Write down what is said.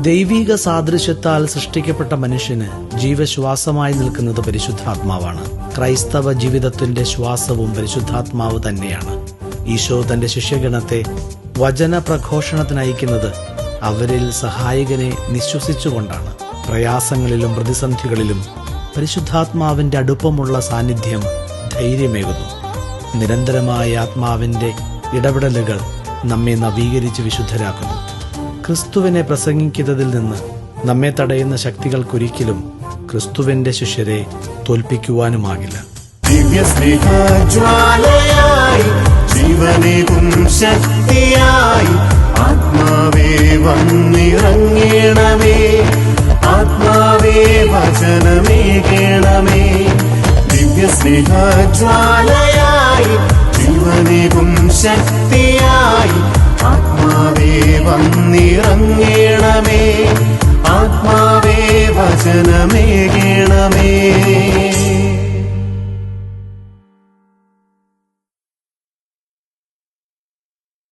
ദൈവിക സാദൃശ്യത്താൽ സൃഷ്ടിക്കപ്പെട്ട മനുഷ്യന് ജീവശ്വാസമായി നിൽക്കുന്നത് പരിശുദ്ധാത്മാവാണ്. ക്രൈസ്തവ ജീവിതത്തിന്റെ ശ്വാസവും പരിശുദ്ധാത്മാവ് തന്നെയാണ്. ഈശോ തന്റെ ശിഷ്യഗണത്തെ വചന പ്രഘോഷണത്തിന് അയക്കുന്നത് അവരിൽ സഹായകനെ നിശ്വസിച്ചുകൊണ്ടാണ്. പ്രയാസങ്ങളിലും പ്രതിസന്ധികളിലും പരിശുദ്ധാത്മാവിന്റെ അടുപ്പമുള്ള സാന്നിധ്യം ധൈര്യമേകുന്നു. നിരന്തരമായ ആത്മാവിന്റെ ഇടപെടലുകൾ നമ്മെ നവീകരിച്ച് വിശുദ്ധരാക്കുന്നു. ക്രിസ്തുവിനെ പ്രസംഗിക്കുന്നതിൽ നിന്ന് നമ്മെ തടയുന്ന ശക്തികൾക്കൊരിക്കലും ക്രിസ്തുവിന്റെ ശിഷ്യരെ തോൽപ്പിക്കുവാനുമാകില്ല. ദിവ്യസ്നേഹജ്വാലയായി ജീവനേകും ശക്തിയായി ആത്മാവേ വന്നിറങ്ങണമേ, ആത്മാവേ വചനമേകണമേ. ദിവ്യസ്നേഹജ്വാലയായി ജീവനേകും ശക്തിയായി ആത്മാവേ വന്നിറങ്ങണമേ, ആത്മാവേ വചനമേകണമേ.